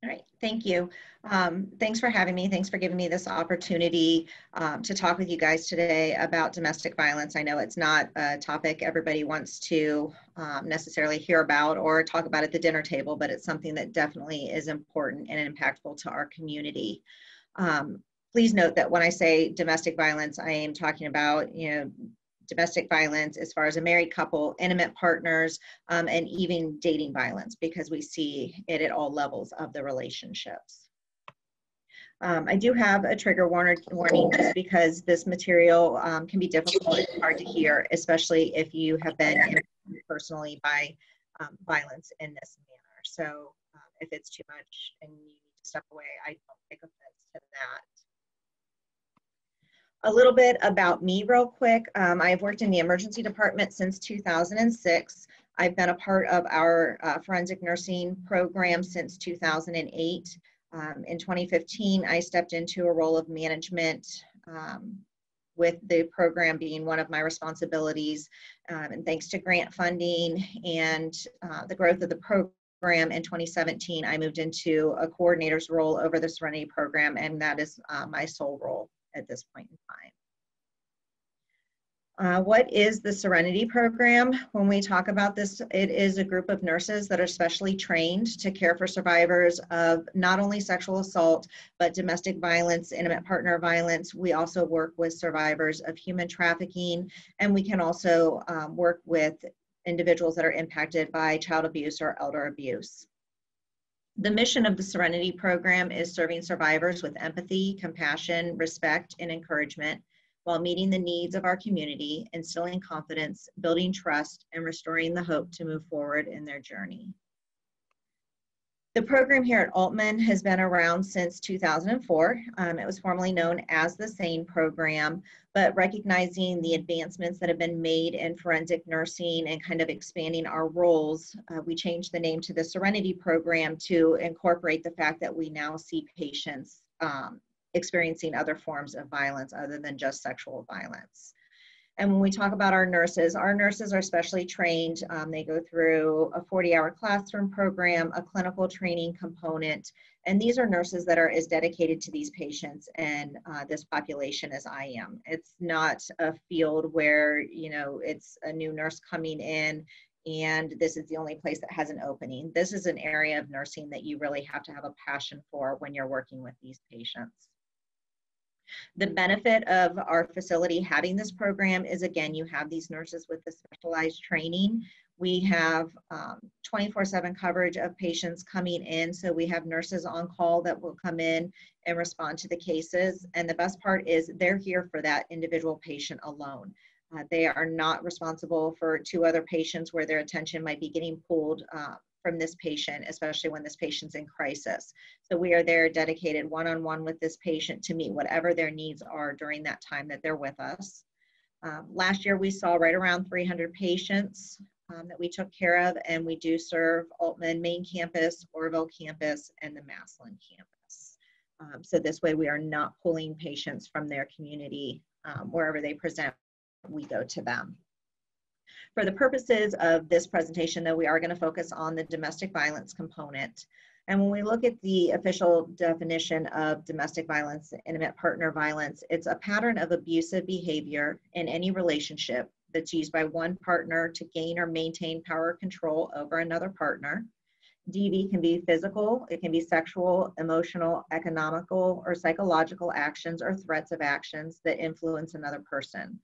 All right, thank you. Thanks for having me. Thanks for giving me this opportunity to talk with you guys today about domestic violence. I know it's not a topic everybody wants to necessarily hear about or talk about at the dinner table, but it's something that definitely is important and impactful to our community. Please note that when I say domestic violence, I am talking about, domestic violence as far as a married couple, intimate partners, and even dating violence, because we see it at all levels of the relationships. I do have a trigger warning just because this material can be difficult and hard to hear, especially if you have been impacted personally by violence in this manner. So if it's too much and you need to step away, I don't take offense to that. A little bit about me real quick. I've worked in the emergency department since 2006. I've been a part of our forensic nursing program since 2008. In 2015, I stepped into a role of management with the program being one of my responsibilities. And thanks to grant funding and the growth of the program in 2017, I moved into a coordinator's role over the Serenity Program, and that is my sole role at this point in time. What is the Serenity Program? When we talk about this, it is a group of nurses that are specially trained to care for survivors of not only sexual assault, but domestic violence, intimate partner violence. We also work with survivors of human trafficking, and we can also work with individuals that are impacted by child abuse or elder abuse. The mission of the Serenity Program is serving survivors with empathy, compassion, respect, and encouragement while meeting the needs of our community, instilling confidence, building trust, and restoring the hope to move forward in their journey. The program here at Altman has been around since 2004. It was formerly known as the SANE program, but recognizing the advancements that have been made in forensic nursing and kind of expanding our roles, we changed the name to the Serenity Program to incorporate the fact that we now see patients experiencing other forms of violence other than just sexual violence. And when we talk about our nurses are specially trained. They go through a 40-hour classroom program, a clinical training component, and these are nurses that are as dedicated to these patients and this population as I am. It's not a field where, it's a new nurse coming in and this is the only place that has an opening. This is an area of nursing that you really have to have a passion for when you're working with these patients. The benefit of our facility having this program is, again, you have these nurses with the specialized training. We have 24/7 coverage of patients coming in. So we have nurses on call that will come in and respond to the cases. And the best part is they're here for that individual patient alone. They are not responsible for 2 other patients where their attention might be getting pulled from this patient, especially when this patient's in crisis. So we are there dedicated one-on-one with this patient to meet whatever their needs are during that time that they're with us. Last year, we saw right around 300 patients that we took care of, and we do serve Altman main campus, Orville campus, and the Massillon campus. So this way we are not pulling patients from their community. Wherever they present, we go to them. For the purposes of this presentation, though, we are going to focus on the domestic violence component. And when we look at the official definition of domestic violence, intimate partner violence, it's a pattern of abusive behavior in any relationship that's used by one partner to gain or maintain power or control over another partner. DV can be physical, it can be sexual, emotional, economical, or psychological actions or threats of actions that influence another person.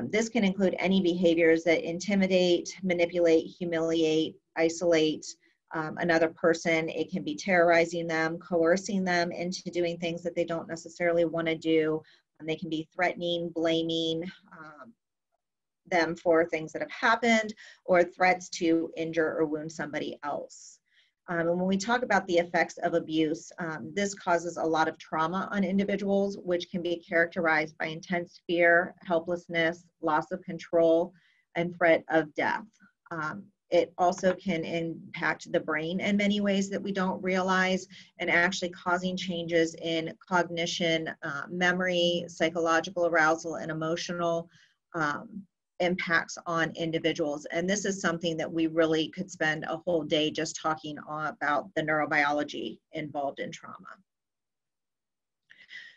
This can include any behaviors that intimidate, manipulate, humiliate, isolate another person. It can be terrorizing them, coercing them into doing things that they don't necessarily want to do. And they can be threatening, blaming them for things that have happened, or threats to injure or wound somebody else. And when we talk about the effects of abuse, this causes a lot of trauma on individuals, which can be characterized by intense fear, helplessness, loss of control, and threat of death. It also can impact the brain in many ways that we don't realize, and actually causing changes in cognition, memory, psychological arousal, and emotional impacts on individuals. And this is something that we really could spend a whole day just talking about the neurobiology involved in trauma.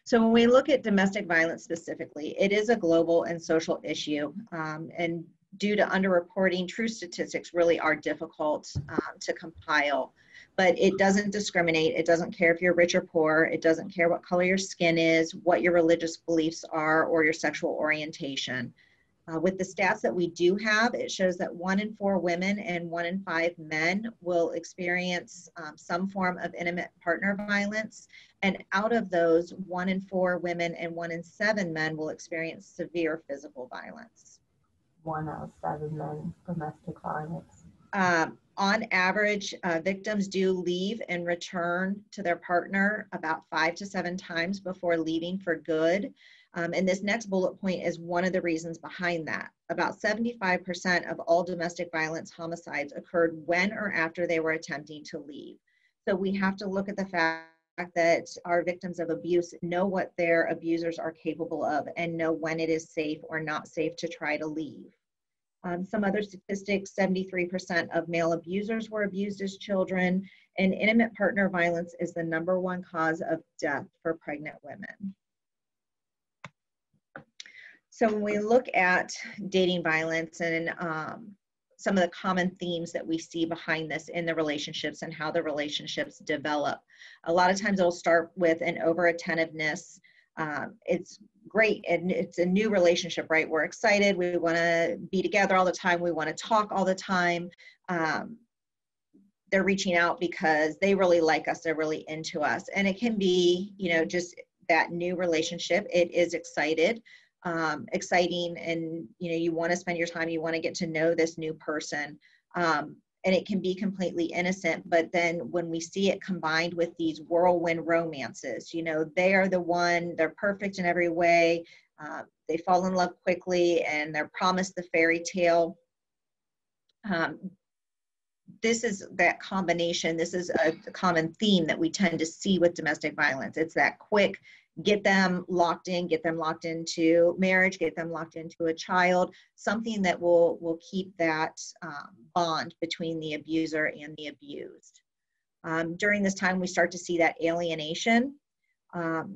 So when we look at domestic violence specifically, it is a global and social issue. And due to underreporting, true statistics really are difficult to compile. But it doesn't discriminate. It doesn't care if you're rich or poor. It doesn't care what color your skin is, what your religious beliefs are, or your sexual orientation. With the stats that we do have, it shows that 1 in 4 women and 1 in 5 men will experience some form of intimate partner violence. And out of those, 1 in 4 women and 1 in 7 men will experience severe physical violence. 1 out of 7 men, domestic violence. On average, victims do leave and return to their partner about 5 to 7 times before leaving for good. And this next bullet point is one of the reasons behind that. About 75% of all domestic violence homicides occurred when or after they were attempting to leave. So we have to look at the fact that our victims of abuse know what their abusers are capable of and know when it is safe or not safe to try to leave. Some other statistics, 73% of male abusers were abused as children, and intimate partner violence is the #1 cause of death for pregnant women. So when we look at dating violence and some of the common themes that we see behind this in the relationships and how the relationships develop, a lot of times it'll start with an over-attentiveness. It's great, and it's a new relationship, right? We're excited, we want to be together all the time, we want to talk all the time. They're reaching out because they really like us, they're really into us. And it can be, you know, just that new relationship. It is exciting, and you know, you want to spend your time, you want to get to know this new person. And it can be completely innocent, but then when we see it combined with these whirlwind romances, you know, they are the one, they're perfect in every way, they fall in love quickly, and they're promised the fairy tale. This is that combination. This is a common theme that we tend to see with domestic violence. It's that quick, get them locked in, get them locked into marriage, get them locked into a child, something that will keep that bond between the abuser and the abused. During this time, we start to see that alienation.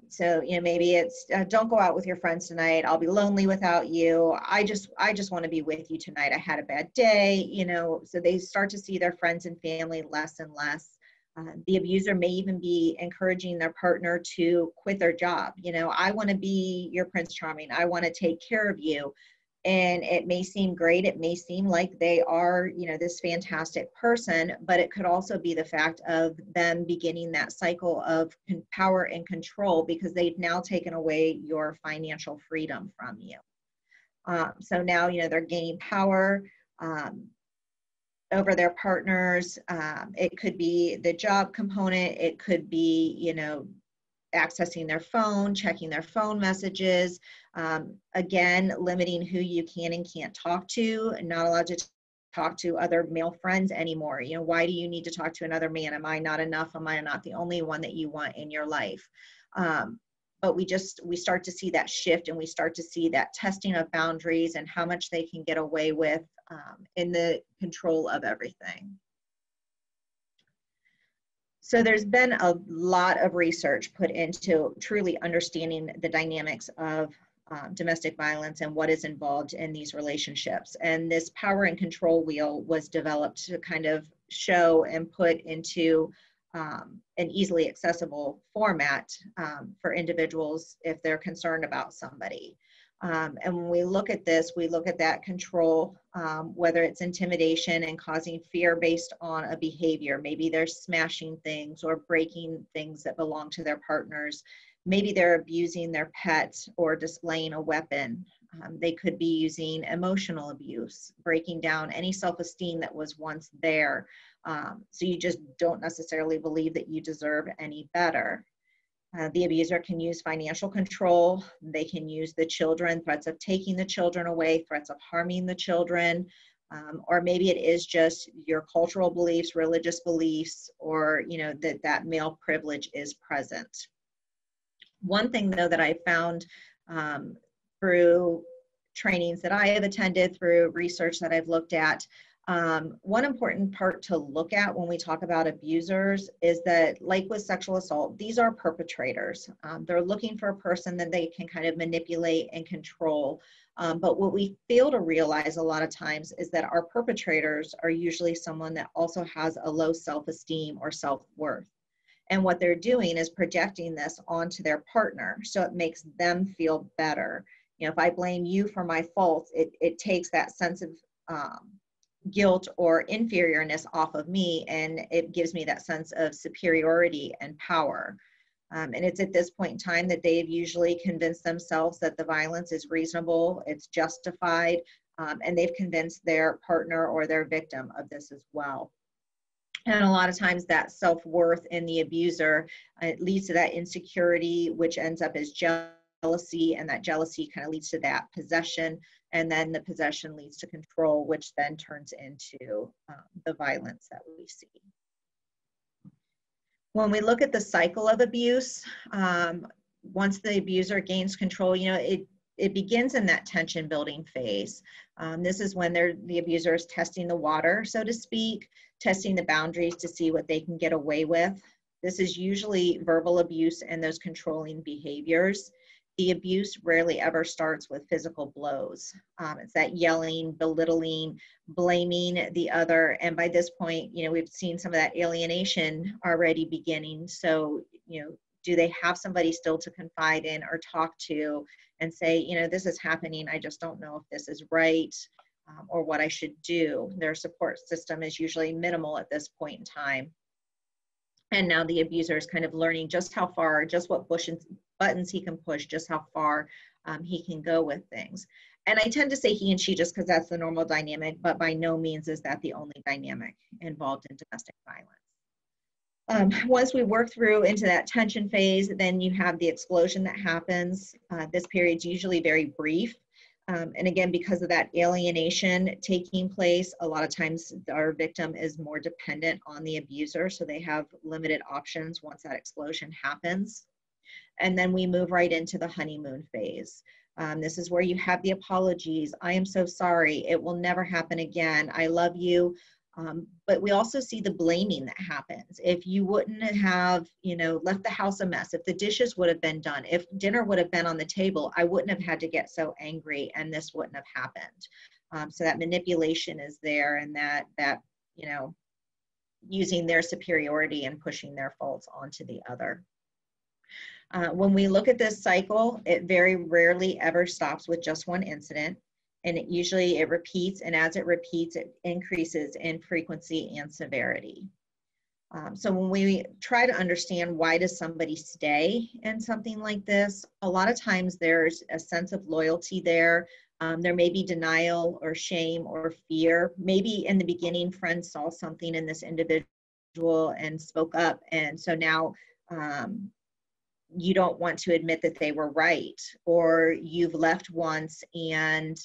So, you know, maybe it's don't go out with your friends tonight. I'll be lonely without you. I just want to be with you tonight. I had a bad day, you know. So they start to see their friends and family less and less. The abuser may even be encouraging their partner to quit their job. You know, I want to be your Prince Charming. I want to take care of you. And it may seem great. It may seem like they are, you know, this fantastic person, but it could also be the fact of them beginning that cycle of power and control because they've now taken away your financial freedom from you. So now, you know, they're gaining power over their partners. It could be the job component. It could be, you know, accessing their phone, checking their phone messages, again, limiting who you can and can't talk to, not allowed to talk to other male friends anymore. You know, why do you need to talk to another man? Am I not enough? Am I not the only one that you want in your life? But we start to see that shift, and we start to see that testing of boundaries and how much they can get away with in the control of everything. So there's been a lot of research put into truly understanding the dynamics of domestic violence and what is involved in these relationships. And this power and control wheel was developed to kind of show and put into an easily accessible format for individuals if they're concerned about somebody. And when we look at this, we look at that control, whether it's intimidation and causing fear based on a behavior. Maybe they're smashing things or breaking things that belong to their partners. Maybe they're abusing their pet or displaying a weapon. They could be using emotional abuse, breaking down any self-esteem that was once there. So you just don't necessarily believe that you deserve any better. The abuser can use financial control. They can use the children, threats of taking the children away, threats of harming the children, or maybe it is just your cultural beliefs, religious beliefs, or you know that male privilege is present. One thing though that I found through trainings that I have attended, through research that I've looked at, one important part to look at when we talk about abusers is that, like with sexual assault, these are perpetrators. They're looking for a person that they can kind of manipulate and control. But what we fail to realize a lot of times is that our perpetrators are usually someone that also has a low self-esteem or self-worth. And what they're doing is projecting this onto their partner, so it makes them feel better. You know, if I blame you for my faults, it takes that sense of guilt or inferiorness off of me, and it gives me that sense of superiority and power. And it's at this point in time that they've usually convinced themselves that the violence is reasonable, it's justified, and they've convinced their partner or their victim of this as well. And a lot of times that self-worth in the abuser, it leads to that insecurity, which ends up as jealousy, and that jealousy kind of leads to that possession, and then the possession leads to control, which then turns into the violence that we see. When we look at the cycle of abuse, once the abuser gains control, you know, it begins in that tension building phase. This is when the abuser is testing the water, so to speak, testing the boundaries to see what they can get away with. This is usually verbal abuse and those controlling behaviors. The abuse rarely ever starts with physical blows. It's that yelling, belittling, blaming the other. And by this point, you know, we've seen some of that alienation already beginning. So, you know, do they have somebody still to confide in or talk to and say, you know, this is happening, I just don't know if this is right, or what I should do. Their support system is usually minimal at this point in time. And now the abuser is kind of learning just how far, just what buttons he can push, just how far he can go with things. And I tend to say he and she just because that's the normal dynamic, but by no means is that the only dynamic involved in domestic violence. Once we work through into that tension phase, then you have the explosion that happens. This period's usually very brief. And again, because of that alienation taking place, a lot of times our victim is more dependent on the abuser, so they have limited options once that explosion happens. And then we move right into the honeymoon phase. This is where you have the apologies. I am so sorry. It will never happen again. I love you. But we also see the blaming that happens. If you wouldn't have, you know, left the house a mess, if the dishes would have been done, if dinner would have been on the table, I wouldn't have had to get so angry and this wouldn't have happened. So that manipulation is there, and that, you know, using their superiority and pushing their faults onto the other. When we look at this cycle, it very rarely ever stops with just one incident. And it usually repeats, and as it repeats, it increases in frequency and severity. So when we try to understand why does somebody stay in something like this, a lot of times there's a sense of loyalty there. There may be denial or shame or fear. Maybe in the beginning, friends saw something in this individual and spoke up, and so now you don't want to admit that they were right, or you've left once and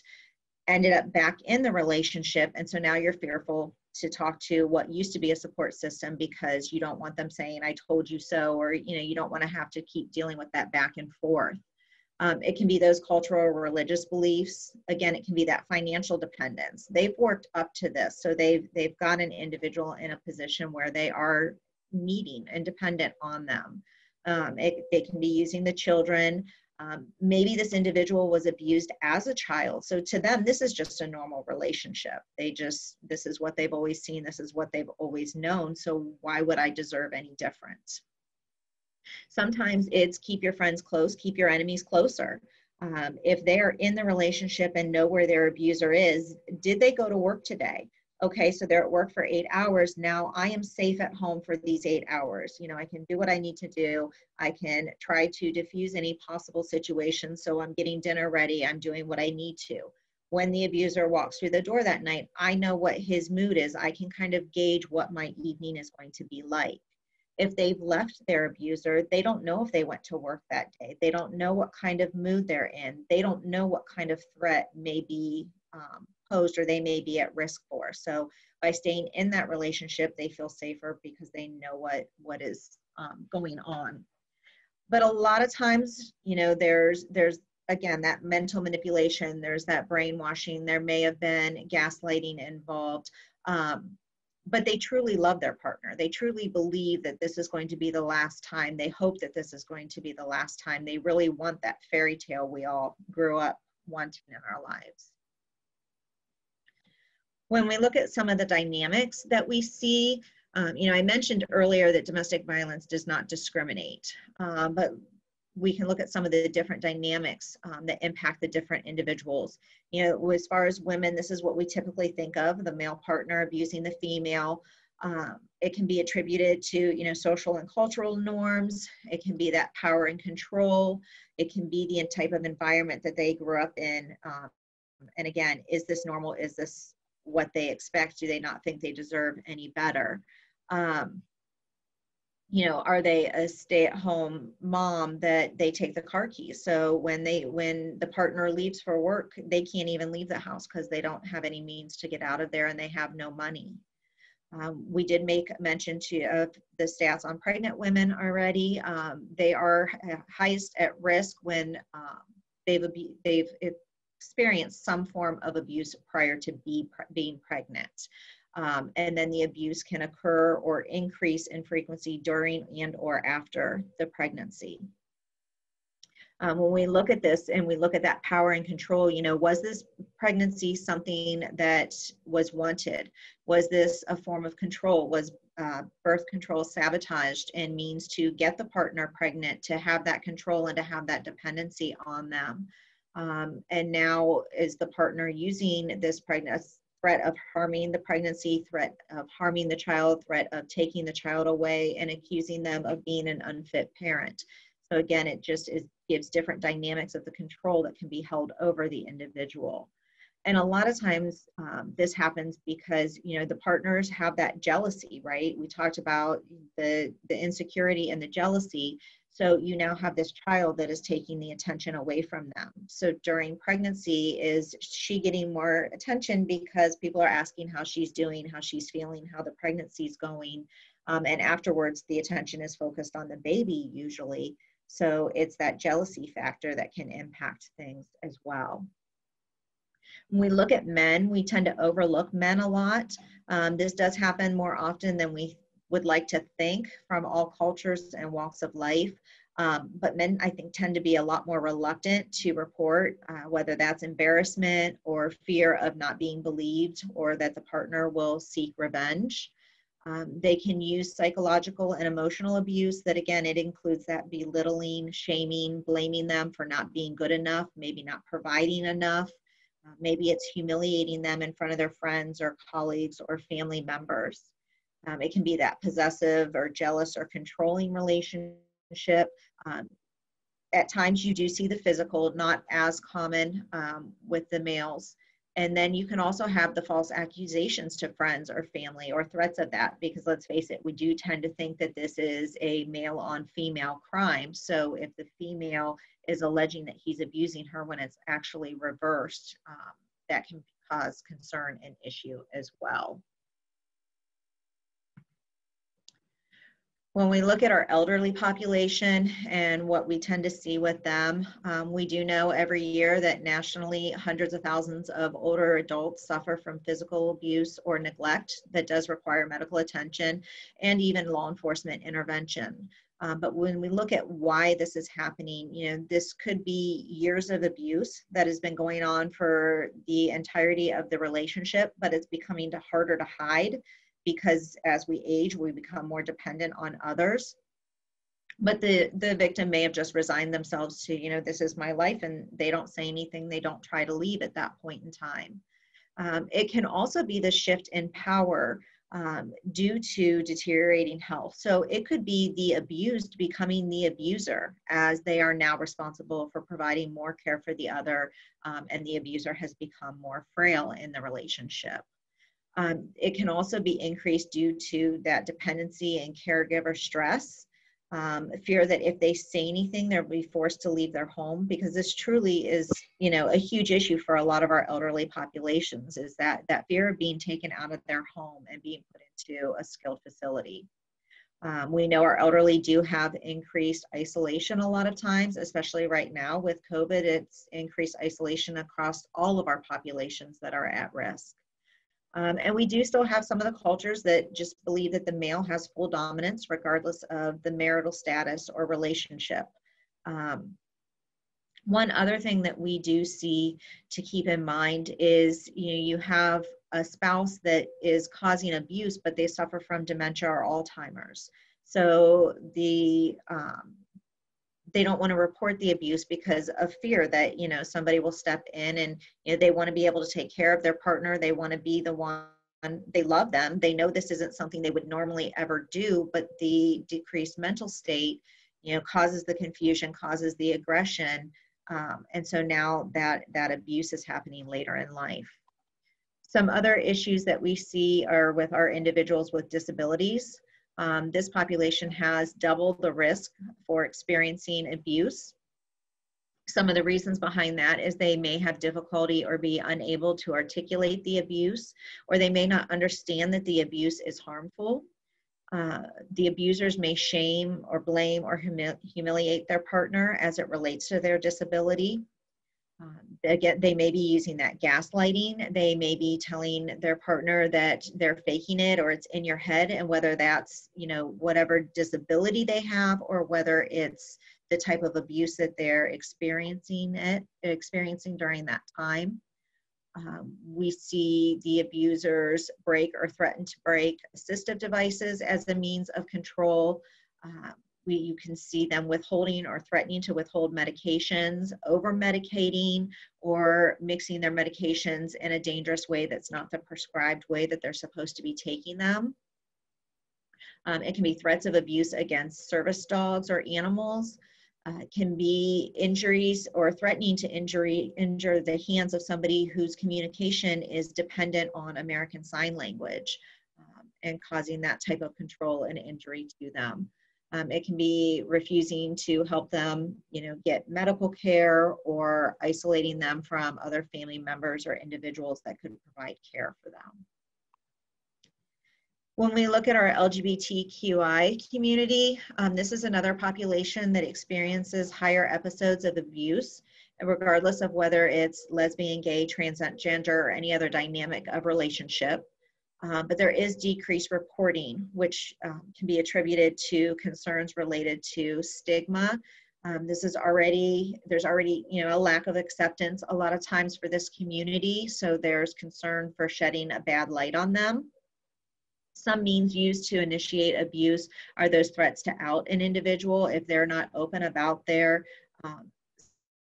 ended up back in the relationship, and so now you're fearful to talk to what used to be a support system because you don't want them saying I told you so, or you know, you don't want to have to keep dealing with that back and forth. It can be those cultural or religious beliefs. Again, it can be that financial dependence. They've worked up to this, so they've got an individual in a position where they are needing and dependent on them. They can be using the children. Maybe this individual was abused as a child. So to them, this is just a normal relationship. This is what they've always seen. This is what they've always known. So why would I deserve any different? Sometimes it's keep your friends close, keep your enemies closer. If they're in the relationship and know where their abuser is, did they go to work today? Okay, so they're at work for 8 hours. Now I am safe at home for these 8 hours. You know, I can do what I need to do. I can try to diffuse any possible situation. So I'm getting dinner ready. I'm doing what I need to. When the abuser walks through the door that night, I know what his mood is. I can kind of gauge what my evening is going to be like. If they've left their abuser, they don't know if they went to work that day. They don't know what kind of mood they're in. They don't know what kind of threat may be posed or they may be at risk for. So by staying in that relationship, they feel safer because they know what is going on. But a lot of times, you know, there's again, that mental manipulation, there's that brainwashing, there may have been gaslighting involved. But they truly love their partner. They truly believe that this is going to be the last time. They hope that this is going to be the last time. They really want that fairy tale we all grew up wanting in our lives. When we look at some of the dynamics that we see, I mentioned earlier that domestic violence does not discriminate, but we can look at some of the different dynamics that impact the different individuals. As far as women, this is what we typically think of, the male partner abusing the female. It can be attributed to, social and cultural norms. It can be that power and control. It can be the type of environment that they grew up in. And again, is this normal? Is this what they expect? Do they not think they deserve any better? Are they a stay-at-home mom that they take the car keys? So when the partner leaves for work, they can't even leave the house because they don't have any means to get out of there and they have no money. We did make mention of the stats on pregnant women already. They are highest at risk when they've experienced some form of abuse prior to being pregnant. And then the abuse can occur or increase in frequency during and or after the pregnancy. When we look at this and we look at that power and control, was this pregnancy something that was wanted? Was this a form of control? Was birth control sabotaged and means to get the partner pregnant, to have that control and to have that dependency on them? And now is the partner using this pregnancy, threat of harming the pregnancy, threat of harming the child, threat of taking the child away and accusing them of being an unfit parent. So again, it just gives different dynamics of the control that can be held over the individual. And a lot of times this happens because, the partners have that jealousy, right? We talked about the insecurity and the jealousy. So you now have this child that is taking the attention away from them. So during pregnancy, is she getting more attention because people are asking how she's doing, how she's feeling, how the pregnancy is going. And afterwards, the attention is focused on the baby usually. So it's that jealousy factor that can impact things as well. When we look at men, we tend to overlook men a lot. This does happen more often than we would like to think from all cultures and walks of life. But men, I think, tend to be a lot more reluctant to report, whether that's embarrassment or fear of not being believed or that the partner will seek revenge. They can use psychological and emotional abuse that, again, it includes that belittling, shaming, blaming them for not being good enough, maybe not providing enough. Maybe it's humiliating them in front of their friends or colleagues or family members. It can be that possessive or jealous or controlling relationship. At times you do see the physical, not as common with the males. And then you can also have the false accusations to friends or family or threats of that, because let's face it, we do tend to think that this is a male on female crime. So if the female is alleging that he's abusing her when it's actually reversed, that can cause concern and issue as well. When we look at our elderly population and what we tend to see with them, we do know every year that nationally hundreds of thousands of older adults suffer from physical abuse or neglect that does require medical attention and even law enforcement intervention. But when we look at why this is happening, this could be years of abuse that has been going on for the entirety of the relationship, but it's becoming harder to hide, because as we age, we become more dependent on others. But the victim may have just resigned themselves to, this is my life, and they don't say anything, they don't try to leave at that point in time. It can also be the shift in power due to deteriorating health. So it could be the abused becoming the abuser, as they are now responsible for providing more care for the other, and the abuser has become more frail in the relationship. It can also be increased due to that dependency and caregiver stress, fear that if they say anything, they'll be forced to leave their home, because this truly is, a huge issue for a lot of our elderly populations, is that fear of being taken out of their home and being put into a skilled facility. We know our elderly do have increased isolation a lot of times, especially right now with COVID. It's increased isolation across all of our populations that are at risk. And we do still have some of the cultures that just believe that the male has full dominance regardless of the marital status or relationship. One other thing that we do see to keep in mind is, you have a spouse that is causing abuse, but they suffer from dementia or Alzheimer's. So they don't want to report the abuse because of fear that, somebody will step in and, they want to be able to take care of their partner. They want to be the one, they love them. They know this isn't something they would normally ever do, but the decreased mental state, causes the confusion, causes the aggression. And so now that abuse is happening later in life. Some other issues that we see are with our individuals with disabilities. This population has double the risk for experiencing abuse. Some of the reasons behind that is they may have difficulty or be unable to articulate the abuse, or they may not understand that the abuse is harmful. The abusers may shame or blame or humiliate their partner as it relates to their disability. Again, they may be using that gaslighting. They may be telling their partner that they're faking it or it's in your head, and whether that's, whatever disability they have or whether it's the type of abuse that they're experiencing during that time. We see the abusers break or threaten to break assistive devices as a means of control. You can see them withholding or threatening to withhold medications, over-medicating, or mixing their medications in a dangerous way that's not the prescribed way that they're supposed to be taking them. It can be threats of abuse against service dogs or animals. It can be injuries or threatening to injure the hands of somebody whose communication is dependent on American Sign Language, and causing that type of control and injury to them. It can be refusing to help them, get medical care, or isolating them from other family members or individuals that could provide care for them. When we look at our LGBTQI community, this is another population that experiences higher episodes of abuse, regardless of whether it's lesbian, gay, transgender, or any other dynamic of relationship. But there is decreased reporting, which can be attributed to concerns related to stigma. There's already, a lack of acceptance a lot of times for this community, so there's concern for shedding a bad light on them. Some means used to initiate abuse are those threats to out an individual if they're not open about their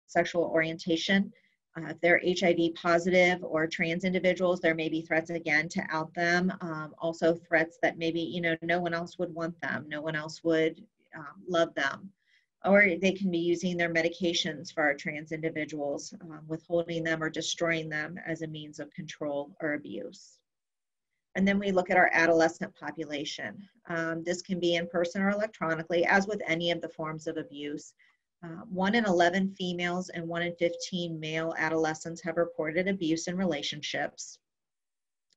sexual orientation. If they're HIV positive or trans individuals, there may be threats again to out them. Also threats that maybe, no one else would want them, no one else would love them. Or they can be using their medications for our trans individuals, withholding them or destroying them as a means of control or abuse. And then we look at our adolescent population. This can be in person or electronically, as with any of the forms of abuse. 1 in 11 females and 1 in 15 male adolescents have reported abuse in relationships.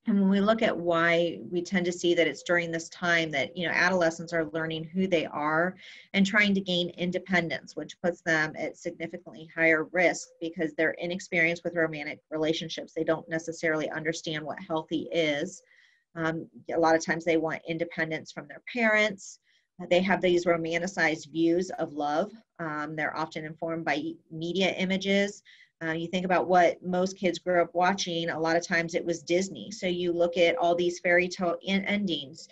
And when we look at why we tend to see that it's during this time that, adolescents are learning who they are and trying to gain independence, which puts them at significantly higher risk because they're inexperienced with romantic relationships. They don't necessarily understand what healthy is. A lot of times they want independence from their parents. They have these romanticized views of love. They're often informed by media images. You think about what most kids grew up watching, a lot of times it was Disney. So you look at all these fairy tale endings.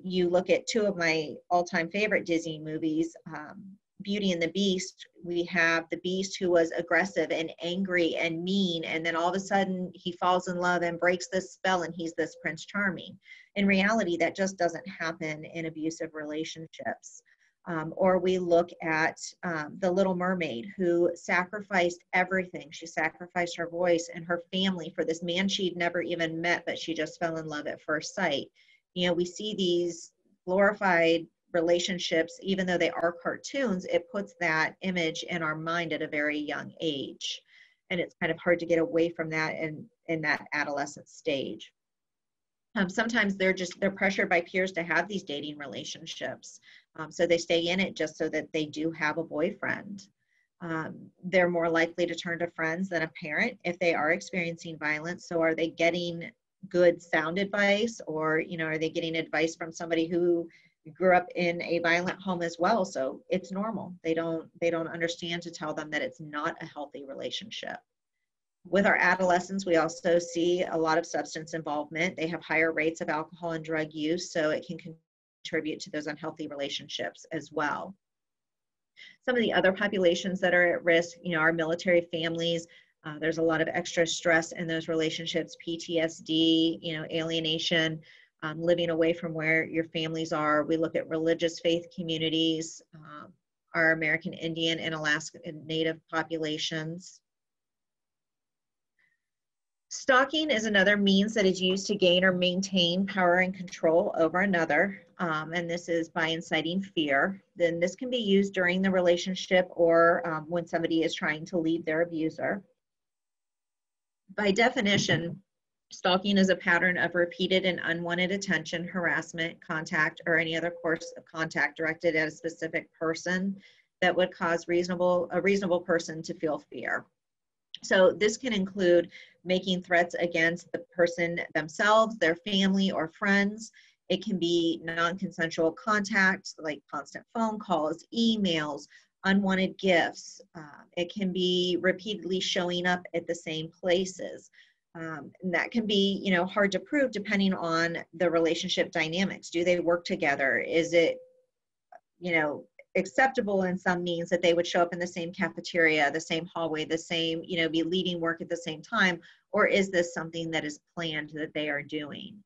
You look at 2 of my all-time favorite Disney movies, Beauty and the Beast. We have the Beast who was aggressive and angry and mean, and then all of a sudden he falls in love and breaks this spell and he's this Prince Charming. In reality, that just doesn't happen in abusive relationships. Or we look at the Little Mermaid, who sacrificed everything. She sacrificed her voice and her family for this man she'd never even met, but she just fell in love at first sight. We see these glorified relationships, even though they are cartoons, it puts that image in our mind at a very young age. And it's kind of hard to get away from that in that adolescent stage. Sometimes they're pressured by peers to have these dating relationships. So they stay in it just so that they do have a boyfriend. They're more likely to turn to friends than a parent if they are experiencing violence. So are they getting good sound advice, or, you know, are they getting advice from somebody who grew up in a violent home as well? So it's normal. They don't understand to tell them that it's not a healthy relationship. With our adolescents, we also see a lot of substance involvement. They have higher rates of alcohol and drug use, so it can contribute to those unhealthy relationships as well. Some of the other populations that are at risk, you know, are military families. There's a lot of extra stress in those relationships, PTSD, you know, alienation, living away from where your families are. We look at religious faith communities, our American Indian and Alaska Native populations. Stalking is another means that is used to gain or maintain power and control over another, and this is by inciting fear. Then this can be used during the relationship or when somebody is trying to leave their abuser. By definition, stalking is a pattern of repeated and unwanted attention, harassment, contact, or any other course of contact directed at a specific person that would cause a reasonable person to feel fear. So this can include making threats against the person themselves, their family, or friends. It can be non-consensual contact, like constant phone calls, emails, unwanted gifts. It can be repeatedly showing up at the same places. And that can be, you know, hard to prove depending on the relationship dynamics. Do they work together? Is it, you know, acceptable in some means that they would show up in the same cafeteria, the same hallway, the same, you know, be leading work at the same time? Or is this something that is planned that they are doing?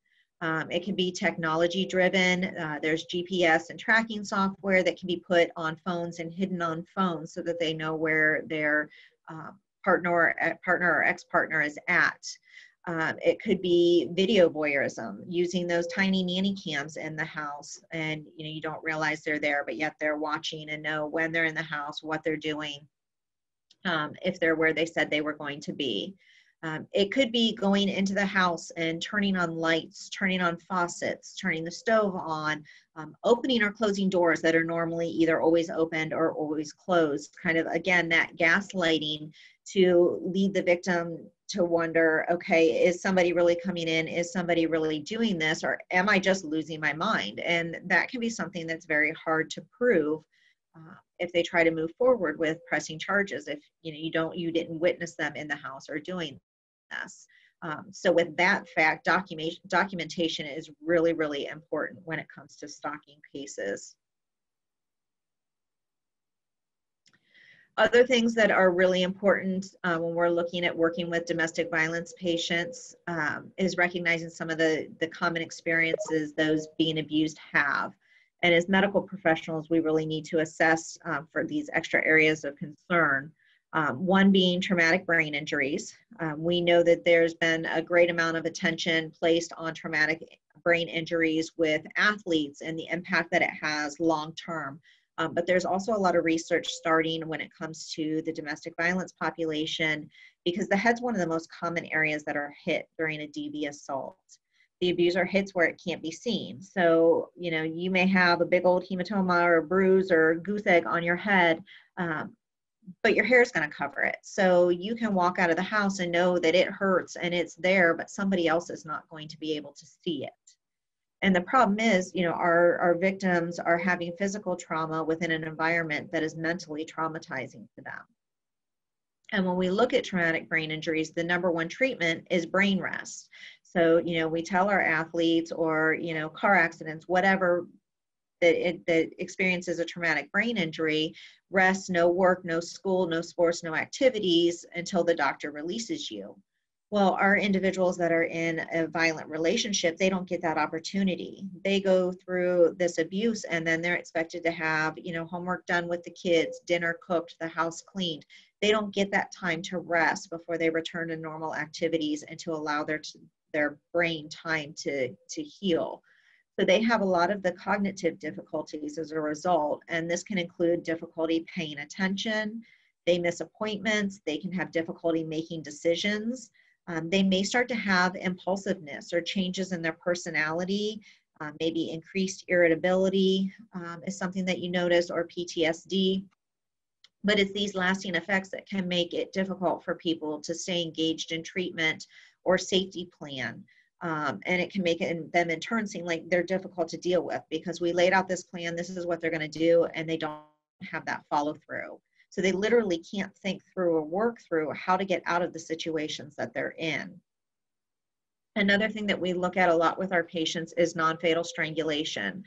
It can be technology driven. There's GPS and tracking software that can be put on phones and hidden on phones so that they know where their partner or ex-partner is at. It could be video voyeurism, using those tiny nanny cams in the house, and you know, you don't realize they're there, but yet they're watching and know when they're in the house, what they're doing, if they're where they said they were going to be. It could be going into the house and turning on lights, turning on faucets, turning the stove on, opening or closing doors that are normally either always opened or always closed. Kind of, again, that gaslighting to lead the victim to wonder, okay, is somebody really coming in? Is somebody really doing this? Or am I just losing my mind? And that can be something that's very hard to prove if they try to move forward with pressing charges, if you know you didn't witness them in the house or doing this. So with that fact, documentation is really, really important when it comes to stalking cases. Other things that are really important when we're looking at working with domestic violence patients is recognizing some of the common experiences those being abused have. And as medical professionals, we really need to assess for these extra areas of concern. One being traumatic brain injuries. We know that there's been a great amount of attention placed on traumatic brain injuries with athletes and the impact that it has long term. But there's also a lot of research starting when it comes to the domestic violence population, because the head's one of the most common areas that are hit during a DV assault. The abuser hits where it can't be seen. So, you know, you may have a big old hematoma or a bruise or goose egg on your head, but your hair is going to cover it. So you can walk out of the house and know that it hurts and it's there, but somebody else is not going to be able to see it. And the problem is, you know, our victims are having physical trauma within an environment that is mentally traumatizing to them. And when we look at traumatic brain injuries, the number one treatment is brain rest. So, you know, we tell our athletes or, you know, car accidents, whatever that experiences a traumatic brain injury, rest, no work, no school, no sports, no activities until the doctor releases you. Well, our individuals that are in a violent relationship, they don't get that opportunity. They go through this abuse and then they're expected to have, you know, homework done with the kids, dinner cooked, the house cleaned. They don't get that time to rest before they return to normal activities and to allow their brain time to heal. So they have a lot of the cognitive difficulties as a result, and this can include difficulty paying attention. They miss appointments. They can have difficulty making decisions. They may start to have impulsiveness or changes in their personality, maybe increased irritability is something that you notice, or PTSD. But it's these lasting effects that can make it difficult for people to stay engaged in treatment or safety plan. And it can make them in turn seem like they're difficult to deal with because we laid out this plan, this is what they're going to do, and they don't have that follow through. So they literally can't think through or work through how to get out of the situations that they're in. Another thing that we look at a lot with our patients is non-fatal strangulation.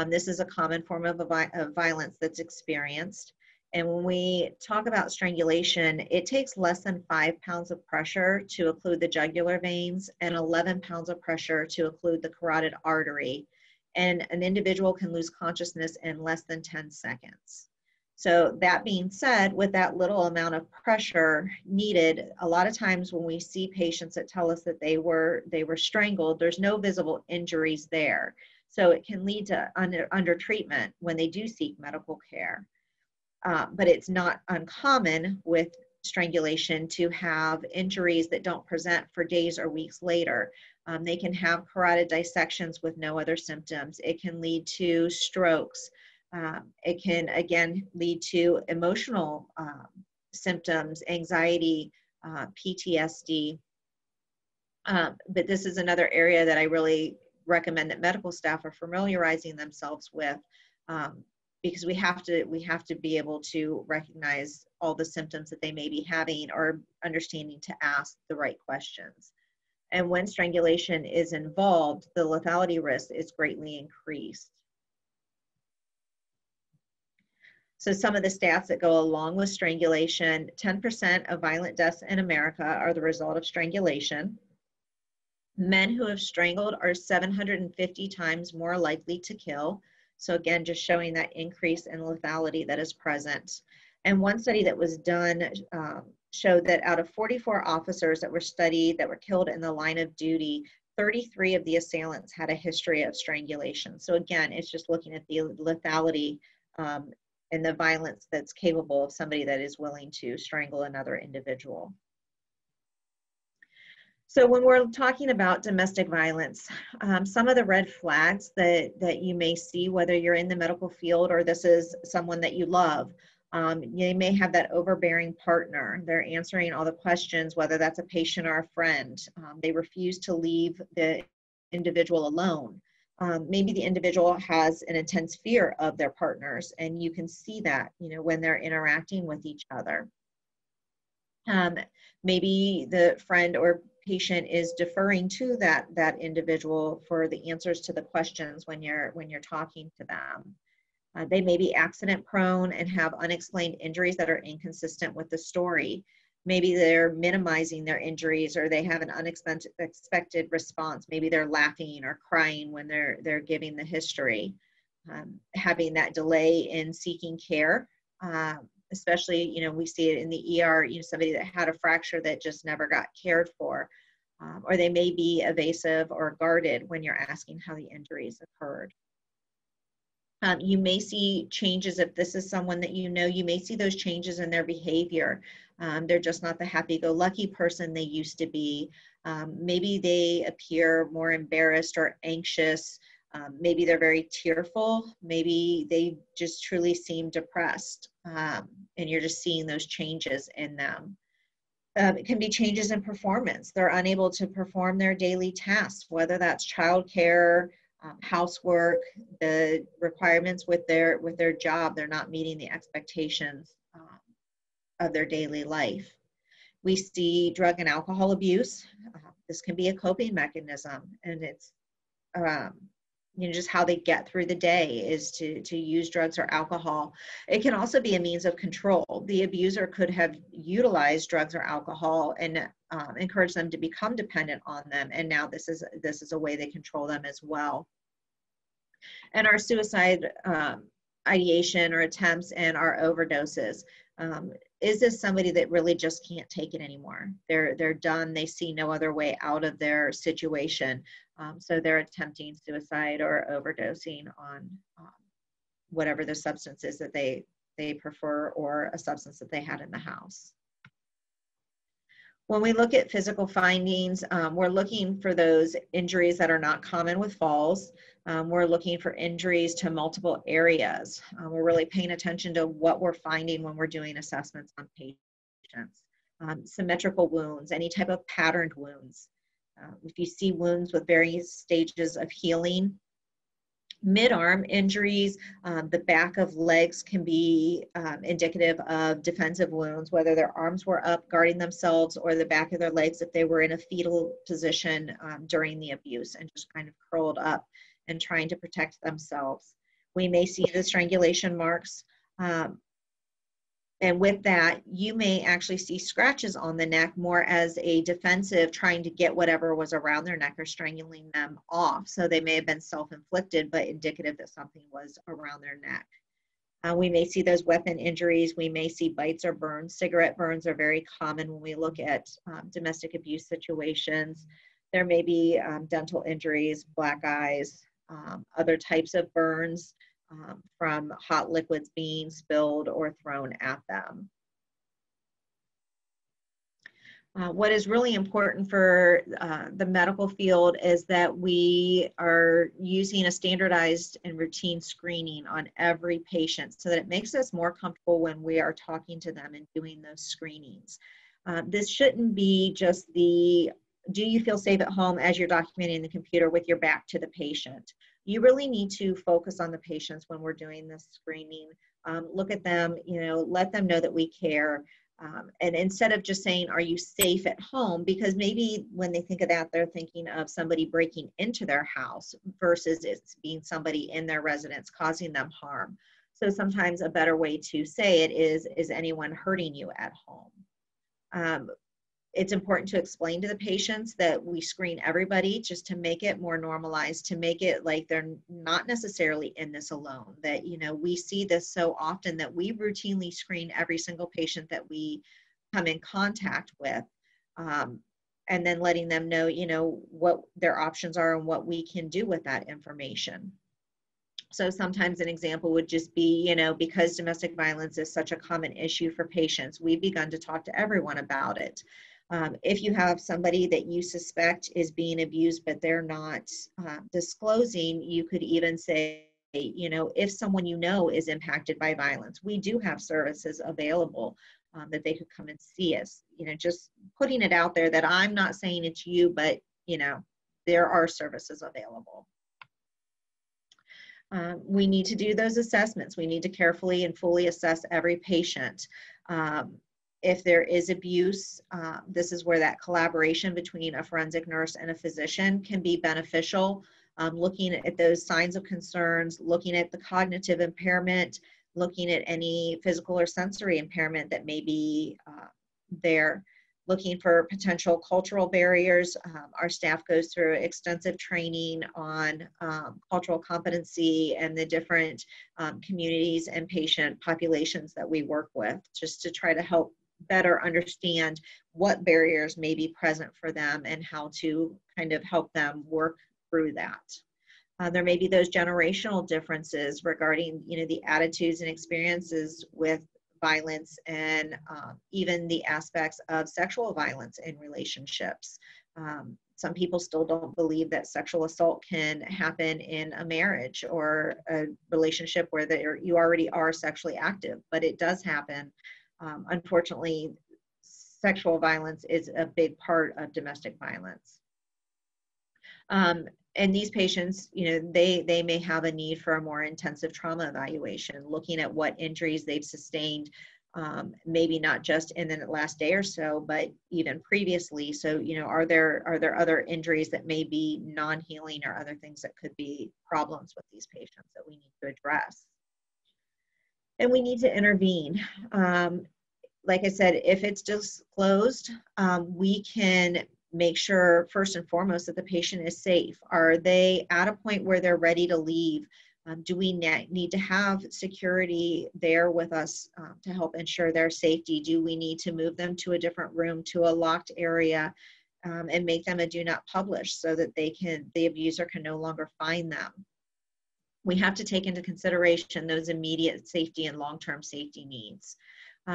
This is a common form of violence that's experienced. And when we talk about strangulation, it takes less than 5 pounds of pressure to occlude the jugular veins and 11 pounds of pressure to occlude the carotid artery. And an individual can lose consciousness in less than 10 seconds. So that being said, with that little amount of pressure needed, a lot of times when we see patients that tell us that they were strangled, there's no visible injuries there. So it can lead to under treatment when they do seek medical care. But it's not uncommon with strangulation to have injuries that don't present for days or weeks later. They can have carotid dissections with no other symptoms. It can lead to strokes. It can, again, lead to emotional symptoms, anxiety, PTSD. But this is another area that I really recommend that medical staff are familiarizing themselves with, because we have to be able to recognize all the symptoms that they may be having, or understanding to ask the right questions. And when strangulation is involved, the lethality risk is greatly increased. So some of the stats that go along with strangulation: 10% of violent deaths in America are the result of strangulation. Men who have strangled are 750 times more likely to kill. So again, just showing that increase in lethality that is present. And one study that was done showed that out of 44 officers that were studied that were killed in the line of duty, 33 of the assailants had a history of strangulation. So again, it's just looking at the lethality and the violence that's capable of somebody that is willing to strangle another individual. So when we're talking about domestic violence, some of the red flags that you may see, whether you're in the medical field or this is someone that you love, you may have that overbearing partner. They're answering all the questions, whether that's a patient or a friend. They refuse to leave the individual alone. Maybe the individual has an intense fear of their partners, and you can see that, when they're interacting with each other. Maybe the friend or patient is deferring to that individual for the answers to the questions when you're talking to them. They may be accident prone and have unexplained injuries that are inconsistent with the story. Maybe they're minimizing their injuries, or they have an unexpected response. Maybe they're laughing or crying when they're giving the history. Having that delay in seeking care, especially, we see it in the ER, somebody that had a fracture that just never got cared for, or they may be evasive or guarded when you're asking how the injuries occurred. You may see changes if this is someone that you may see those changes in their behavior. They're just not the happy-go-lucky person they used to be. Maybe they appear more embarrassed or anxious. Maybe they're very tearful. Maybe they just truly seem depressed, and you're just seeing those changes in them. It can be changes in performance. They're unable to perform their daily tasks, whether that's childcare, housework, the requirements with their job. They're not meeting the expectations of their daily life. We see drug and alcohol abuse. This can be a coping mechanism, and it's just how they get through the day is to use drugs or alcohol. It can also be a means of control. The abuser could have utilized drugs or alcohol and encouraged them to become dependent on them, and now this is a way they control them as well. And our suicide ideation or attempts and our overdoses. Is this somebody that really just can't take it anymore? They're done. They see no other way out of their situation. So they're attempting suicide or overdosing on whatever the substance is that they prefer, or a substance that they had in the house. When we look at physical findings, we're looking for those injuries that are not common with falls. We're looking for injuries to multiple areas. We're really paying attention to what we're finding when we're doing assessments on patients. Symmetrical wounds, any type of patterned wounds. If you see wounds with various stages of healing, mid-arm injuries, the back of legs can be indicative of defensive wounds, whether their arms were up guarding themselves or the back of their legs if they were in a fetal position during the abuse and just kind of curled up and trying to protect themselves. We may see the strangulation marks. And with that, you may actually see scratches on the neck more as a defensive, trying to get whatever was around their neck or strangling them off. So they may have been self-inflicted, but indicative that something was around their neck. We may see those weapon injuries. We may see bites or burns. Cigarette burns are very common when we look at domestic abuse situations. There may be dental injuries, black eyes, other types of burns. From hot liquids being spilled or thrown at them. What is really important for the medical field is that we are using a standardized and routine screening on every patient so that it makes us more comfortable when we are talking to them and doing those screenings. This shouldn't be just the, do you feel safe at home as you're documenting in the computer with your back to the patient? You really need to focus on the patients when we're doing this screening. Look at them, let them know that we care. And instead of just saying, are you safe at home? Because maybe when they think of that, they're thinking of somebody breaking into their house versus it's being somebody in their residence causing them harm. So sometimes a better way to say it is anyone hurting you at home? It's important to explain to the patients that we screen everybody just to make it more normalized, to make it like they're not necessarily in this alone, that, we see this so often that we routinely screen every single patient that we come in contact with, and then letting them know, what their options are and what we can do with that information. So sometimes an example would just be, because domestic violence is such a common issue for patients, we've begun to talk to everyone about it. If you have somebody that you suspect is being abused, but they're not disclosing, you could even say, if someone is impacted by violence, we do have services available that they could come and see us. Just putting it out there that I'm not saying it's you, but, there are services available. We need to do those assessments. We need to carefully and fully assess every patient. If there is abuse, this is where that collaboration between a forensic nurse and a physician can be beneficial. Looking at those signs of concerns, looking at the cognitive impairment, looking at any physical or sensory impairment that may be there, looking for potential cultural barriers. Our staff goes through extensive training on cultural competency and the different communities and patient populations that we work with, just to try to help better understand what barriers may be present for them and how to kind of help them work through that. There may be those generational differences regarding, the attitudes and experiences with violence and even the aspects of sexual violence in relationships. Some people still don't believe that sexual assault can happen in a marriage or a relationship where you already are sexually active, but it does happen. Unfortunately, sexual violence is a big part of domestic violence. And these patients, they may have a need for a more intensive trauma evaluation, looking at what injuries they've sustained, maybe not just in the last day or so, but even previously. So, are there other injuries that may be non-healing or other things that could be problems with these patients that we need to address? And we need to intervene. Like I said, if it's disclosed, we can make sure first and foremost that the patient is safe. Are they at a point where they're ready to leave? Do we need to have security there with us to help ensure their safety? Do we need to move them to a different room, to a locked area, and make them a do not publish so that the abuser can no longer find them? We have to take into consideration those immediate safety and long-term safety needs.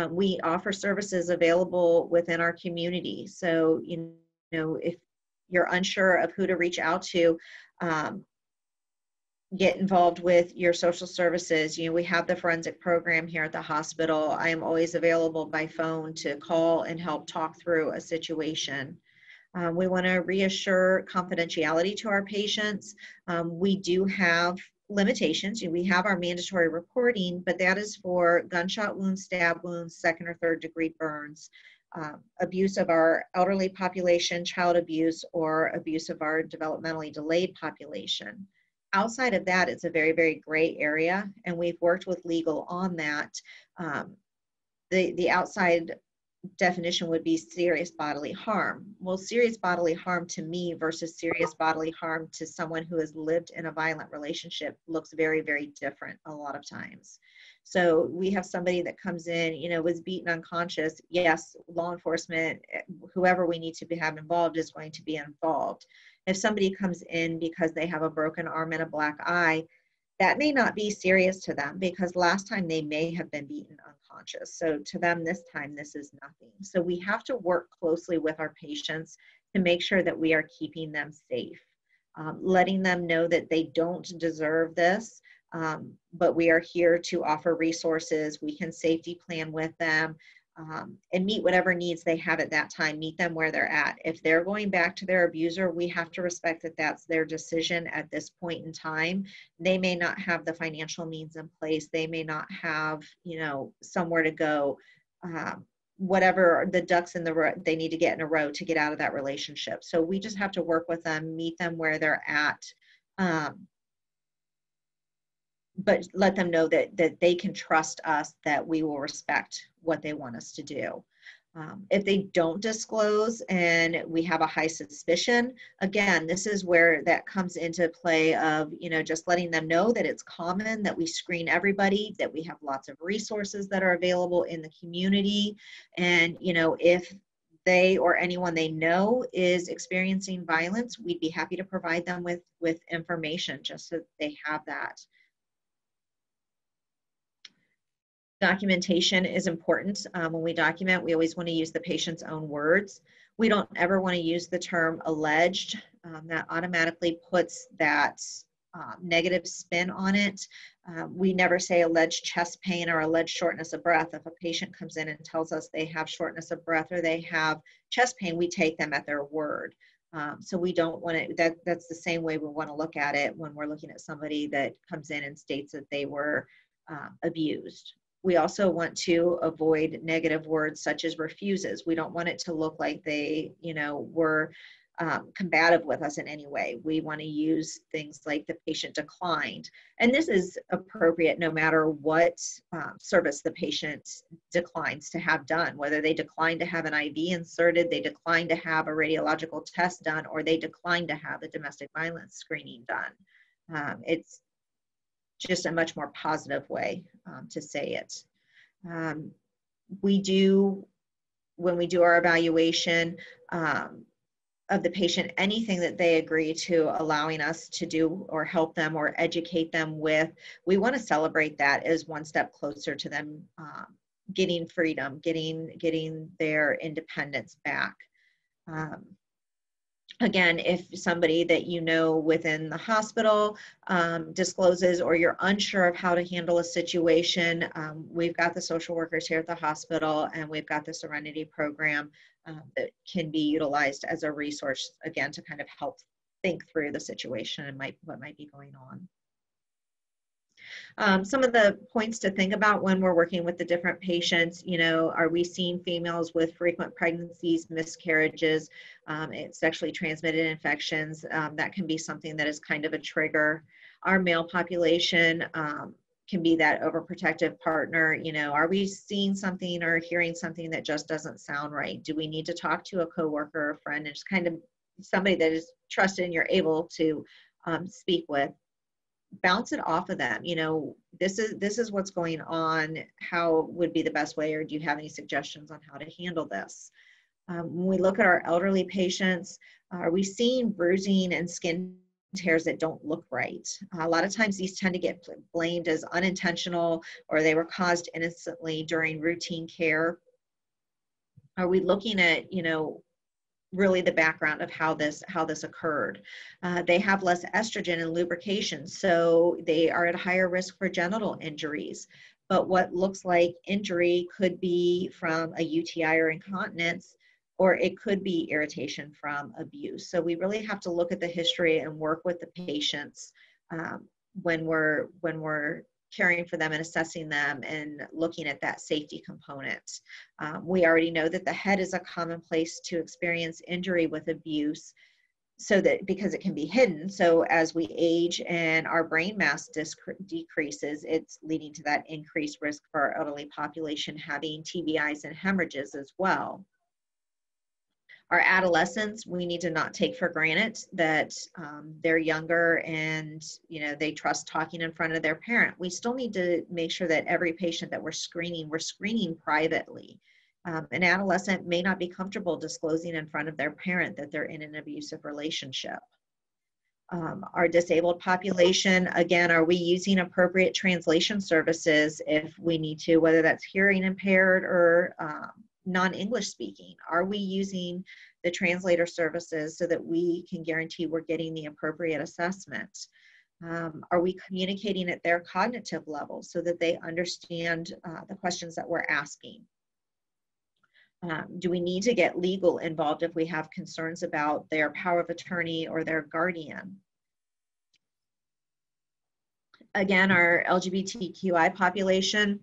We offer services available within our community. So, if you're unsure of who to reach out to, get involved with your social services. We have the forensic program here at the hospital. I am always available by phone to call and help talk through a situation. We want to reassure confidentiality to our patients. We do have limitations. We have our mandatory reporting, but that is for gunshot wounds, stab wounds, second or third degree burns, abuse of our elderly population, child abuse, or abuse of our developmentally delayed population. Outside of that, it's a very, very gray area, and we've worked with legal on that. The outside definition would be serious bodily harm. Well, serious bodily harm to me versus serious bodily harm to someone who has lived in a violent relationship looks very, very different a lot of times. So we have somebody that comes in, was beaten unconscious. Yes, law enforcement, whoever we need to have involved is going to be involved. If somebody comes in because they have a broken arm and a black eye, that may not be serious to them because last time they may have been beaten unconscious. So to them, this time, this is nothing. So we have to work closely with our patients to make sure that we are keeping them safe, letting them know that they don't deserve this, but we are here to offer resources. We can safety plan with them. And meet whatever needs they have at that time, meet them where they're at. If they're going back to their abuser, we have to respect that that's their decision at this point in time. They may not have the financial means in place. They may not have, somewhere to go, whatever the ducks in the row they need to get in a row to get out of that relationship. So we just have to work with them, meet them where they're at, but let them know that they can trust us, that we will respect what they want us to do. If they don't disclose and we have a high suspicion, again, this is where that comes into play of, just letting them know that it's common, that we screen everybody, that we have lots of resources that are available in the community. And, if they or anyone they know is experiencing violence, we'd be happy to provide them with information just so they have that. Documentation is important. When we document, we always want to use the patient's own words. We don't ever want to use the term alleged. That automatically puts that negative spin on it. We never say alleged chest pain or alleged shortness of breath. If a patient comes in and tells us they have shortness of breath or they have chest pain, we take them at their word. So we don't want to, that's the same way we want to look at it when we're looking at somebody that comes in and states that they were abused. We also want to avoid negative words such as refuses. We don't want it to look like they, were combative with us in any way. We want to use things like the patient declined. And this is appropriate no matter what service the patient declines to have done, whether they decline to have an IV inserted, they decline to have a radiological test done, or they decline to have a domestic violence screening done. It's just a much more positive way to say it. We do, when we do our evaluation of the patient, anything that they agree to allowing us to do or help them or educate them with, we want to celebrate that as one step closer to them getting freedom, getting their independence back. Again, if somebody that within the hospital discloses, or you're unsure of how to handle a situation, we've got the social workers here at the hospital, and we've got the Serenity Program that can be utilized as a resource, again, to kind of help think through the situation and what might be going on. Some of the points to think about when we're working with the different patients, are we seeing females with frequent pregnancies, miscarriages, sexually transmitted infections? That can be something that is kind of a trigger. Our male population can be that overprotective partner. Are we seeing something or hearing something that just doesn't sound right? Do we need to talk to a coworker or a friend, and just kind of somebody that is trusted and you're able to speak with? Bounce it off of them. This is what's going on. How would be the best way, or do you have any suggestions on how to handle this? When we look at our elderly patients, are we seeing bruising and skin hairs that don't look right. A lot of times these tend to get blamed as unintentional, or they were caused innocently during routine care. Are we looking at, really the background of how this occurred? They have less estrogen and lubrication, so they are at higher risk for genital injuries. But what looks like injury could be from a UTI or incontinence, or it could be irritation from abuse. So we really have to look at the history and work with the patients when we're caring for them and assessing them and looking at that safety component. We already know that the head is a common place to experience injury with abuse, so that because it can be hidden. So as we age and our brain mass decreases, it's leading to that increased risk for our elderly population having TBIs and hemorrhages as well. Our adolescents, we need to not take for granted that they're younger and they trust talking in front of their parent. We still need to make sure that every patient that we're screening privately. An adolescent may not be comfortable disclosing in front of their parent that they're in an abusive relationship. Our disabled population, again, are we using appropriate translation services if we need to, whether that's hearing impaired or non-English speaking? Are we using the translator services so that we can guarantee we're getting the appropriate assessment? Are we communicating at their cognitive level so that they understand the questions that we're asking? Do we need to get legal involved if we have concerns about their power of attorney or their guardian? Again, our LGBTQI population,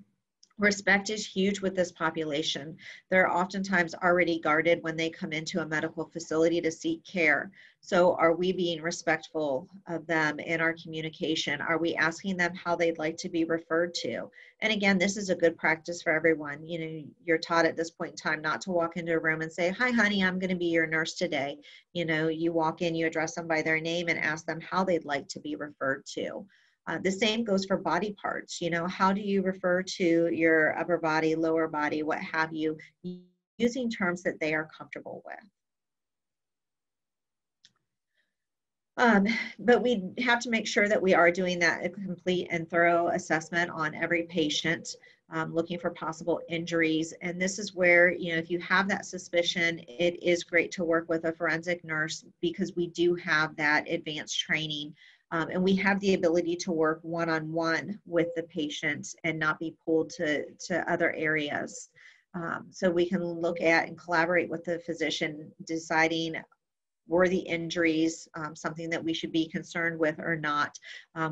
respect is huge with this population. They're oftentimes already guarded when they come into a medical facility to seek care. So are we being respectful of them in our communication? Are we asking them how they'd like to be referred to? And again, this is a good practice for everyone. You're taught at this point in time not to walk into a room and say, "Hi, honey, I'm going to be your nurse today." You walk in, you address them by their name and ask them how they'd like to be referred to. The same goes for body parts. How do you refer to your upper body, lower body, what have you, using terms that they are comfortable with. But we have to make sure that we are doing that complete and thorough assessment on every patient, looking for possible injuries. And this is where, if you have that suspicion, it is great to work with a forensic nurse, because we do have that advanced training. And we have the ability to work one-on-one with the patient and not be pulled to other areas. So we can look at and collaborate with the physician, deciding, were the injuries something that we should be concerned with or not?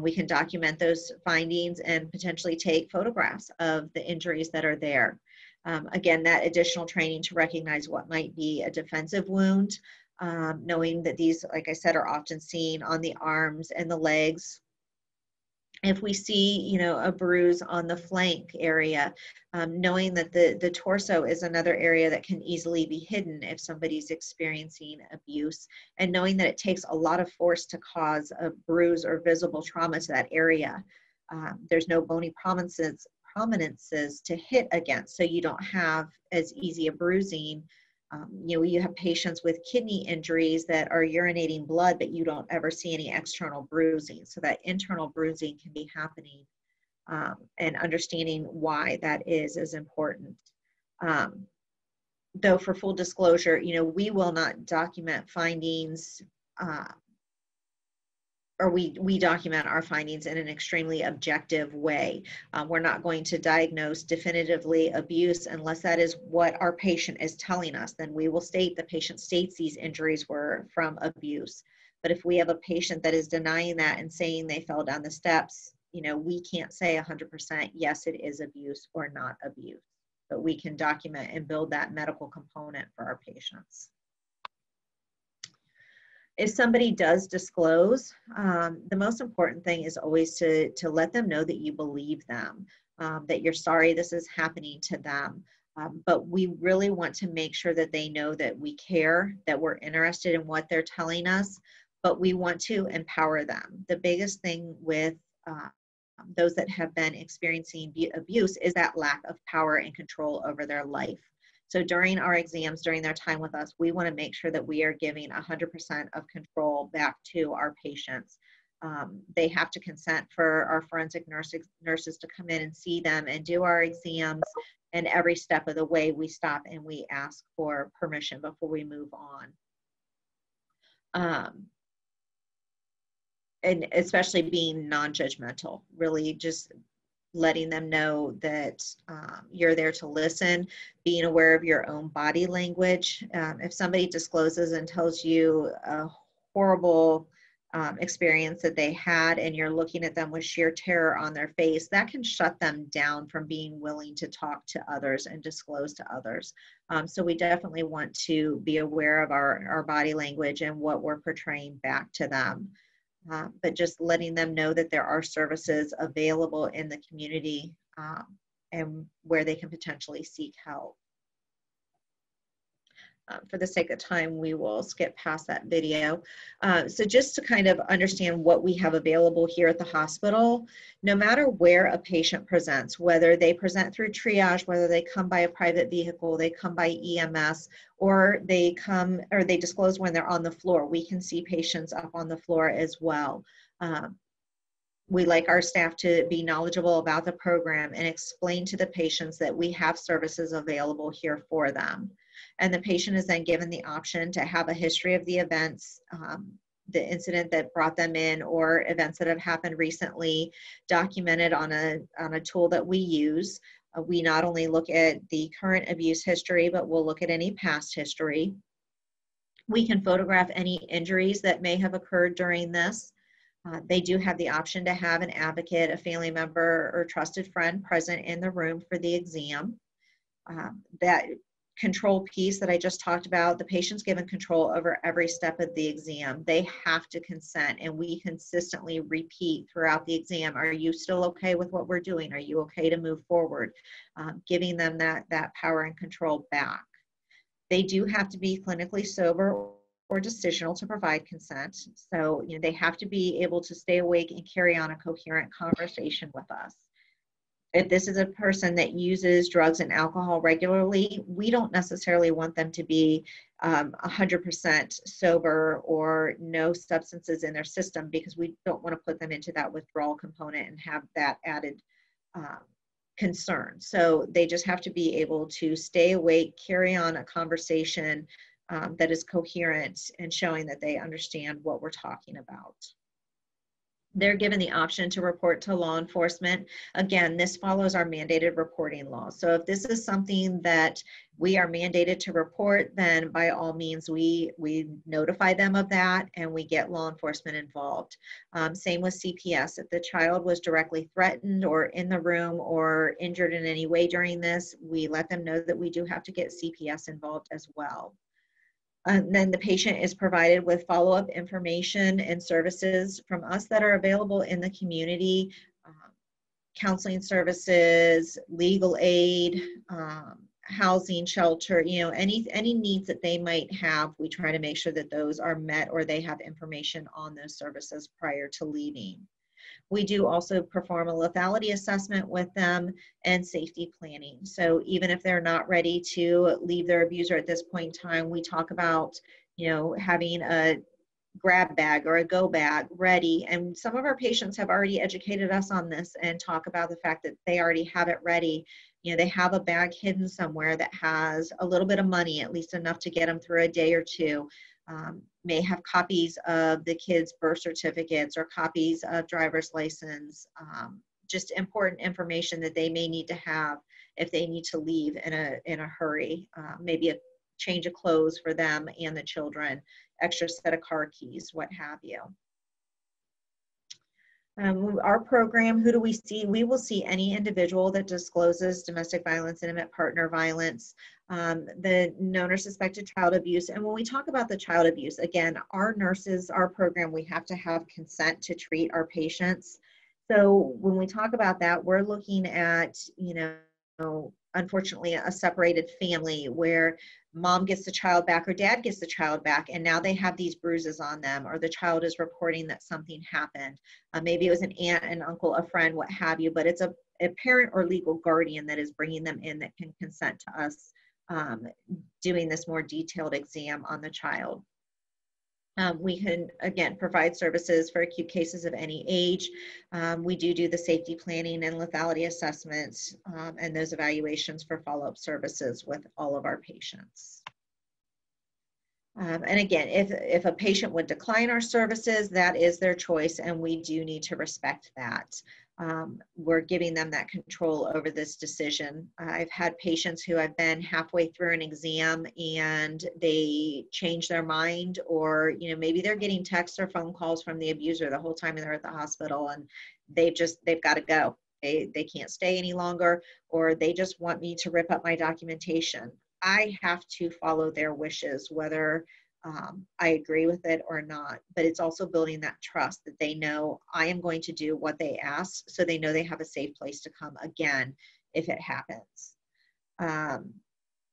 We can document those findings and potentially take photographs of the injuries that are there. Again, that additional training to recognize what might be a defensive wound, knowing that these, like I said, are often seen on the arms and the legs. If we see, a bruise on the flank area, knowing that the torso is another area that can easily be hidden if somebody's experiencing abuse, and knowing that it takes a lot of force to cause a bruise or visible trauma to that area. There's no bony prominences to hit against, so you don't have as easy a bruising. You have patients with kidney injuries that are urinating blood, but you don't ever see any external bruising. So that internal bruising can be happening, and understanding why that is important. Though for full disclosure, we will not document findings, or we document our findings in an extremely objective way. We're not going to diagnose definitively abuse unless that is what our patient is telling us. Then we will state the patient states these injuries were from abuse. But if we have a patient that is denying that and saying they fell down the steps, we can't say 100% yes, it is abuse or not abuse. But we can document and build that medical component for our patients. If somebody does disclose, the most important thing is always to let them know that you believe them, that you're sorry this is happening to them. But we really want to make sure that they know that we care, that we're interested in what they're telling us, but we want to empower them. The biggest thing with those that have been experiencing abuse is that lack of power and control over their life. So during our exams, during their time with us, we want to make sure that we are giving 100% of control back to our patients. They have to consent for our forensic nurses to come in and see them and do our exams. And every step of the way, we stop and we ask for permission before we move on. And especially being non-judgmental, really just letting them know that you're there to listen, being aware of your own body language. If somebody discloses and tells you a horrible experience that they had and you're looking at them with sheer terror on their face, that can shut them down from being willing to talk to others and disclose to others. So we definitely want to be aware of our body language and what we're portraying back to them. But just letting them know that there are services available in the community and where they can potentially seek help. For the sake of time, we will skip past that video. So just to kind of understand what we have available here at the hospital, no matter where a patient presents, whether they present through triage, whether they come by a private vehicle, they come by EMS, or they disclose when they're on the floor, we can see patients up on the floor as well. We like our staff to be knowledgeable about the program and explain to the patients that we have services available here for them. And the patient is then given the option to have a history of the events, the incident that brought them in, or events that have happened recently, documented on a tool that we use. We not only look at the current abuse history, but we'll look at any past history. We can photograph any injuries that may have occurred during this. They do have the option to have an advocate, a family member, or trusted friend present in the room for the exam. That control piece that I just talked about, the patient's given control over every step of the exam. They have to consent, and we consistently repeat throughout the exam, are you still okay with what we're doing? Are you okay to move forward? Giving them that power and control back. They do have to be clinically sober or decisional to provide consent. So, they have to be able to stay awake and carry on a coherent conversation with us. If this is a person that uses drugs and alcohol regularly, we don't necessarily want them to be 100% sober or no substances in their system, because we don't want to put them into that withdrawal component and have that added concern. So they just have to be able to stay awake, carry on a conversation that is coherent and showing that they understand what we're talking about. They're given the option to report to law enforcement. Again, this follows our mandated reporting laws. So if this is something that we are mandated to report, then by all means, we notify them of that and we get law enforcement involved. Same with CPS. If the child was directly threatened or in the room or injured in any way during this, we let them know that we do have to get CPS involved as well. And then the patient is provided with follow-up information and services from us that are available in the community, counseling services, legal aid, housing, shelter, any needs that they might have. We try to make sure that those are met or they have information on those services prior to leaving. We do also perform a lethality assessment with them and safety planning. So even if they're not ready to leave their abuser at this point in time, we talk about, having a grab bag or a go bag ready. And some of our patients have already educated us on this and talk about the fact that they already have it ready. They have a bag hidden somewhere that has a little bit of money, at least enough to get them through a day or two. May have copies of the kids' birth certificates or copies of driver's license, just important information that they may need to have if they need to leave in a hurry. Maybe a change of clothes for them and the children, extra set of car keys, what have you. Our program, who do we see? We will see any individual that discloses domestic violence, intimate partner violence, the known or suspected child abuse. And when we talk about the child abuse, again, our nurses, our program, we have to have consent to treat our patients. So when we talk about that, we're looking at, unfortunately, a separated family where mom gets the child back or dad gets the child back, and now they have these bruises on them, or the child is reporting that something happened. Maybe it was an aunt, an uncle, a friend, what have you, but it's a parent or legal guardian that is bringing them in that can consent to us doing this more detailed exam on the child. We can, again, provide services for acute cases of any age. We do the safety planning and lethality assessments and those evaluations for follow-up services with all of our patients. And again, if a patient would decline our services, that is their choice, and we do need to respect that. We're giving them that control over this decision. I've had patients who have been halfway through an exam and they change their mind, or maybe they're getting texts or phone calls from the abuser the whole time they're at the hospital, and they've got to go. They can't stay any longer, or they just want me to rip up my documentation. I have to follow their wishes, whether I agree with it or not. But it's also building that trust that they know I am going to do what they ask, so they know they have a safe place to come again if it happens.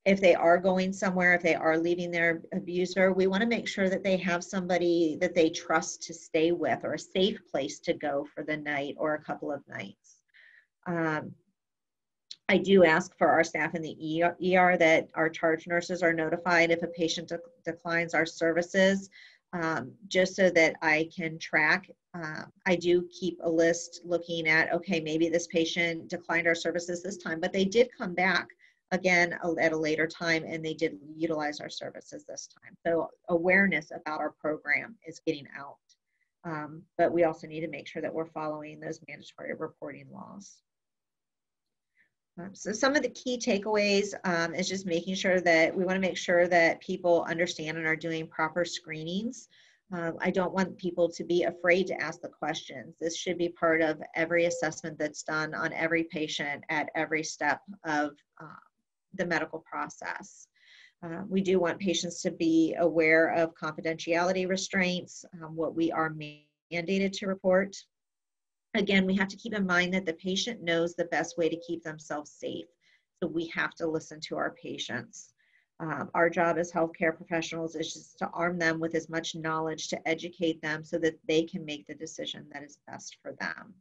If they are going somewhere, if they are leaving their abuser, we want to make sure that they have somebody that they trust to stay with, or a safe place to go for the night or a couple of nights. I do ask for our staff in the ER that our charge nurses are notified if a patient declines our services, just so that I can track. I do keep a list looking at, okay, maybe this patient declined our services this time, but they did come back again at a later time, and they did utilize our services this time. So awareness about our program is getting out. But we also need to make sure that we're following those mandatory reporting laws. So some of the key takeaways is just making sure that we want to make sure that people understand and are doing proper screenings. I don't want people to be afraid to ask the questions. This should be part of every assessment that's done on every patient at every step of the medical process. We do want patients to be aware of confidentiality restraints, what we are mandated to report. Again, we have to keep in mind that the patient knows the best way to keep themselves safe. So we have to listen to our patients. Our job as healthcare professionals is just to arm them with as much knowledge to educate them so that they can make the decision that is best for them.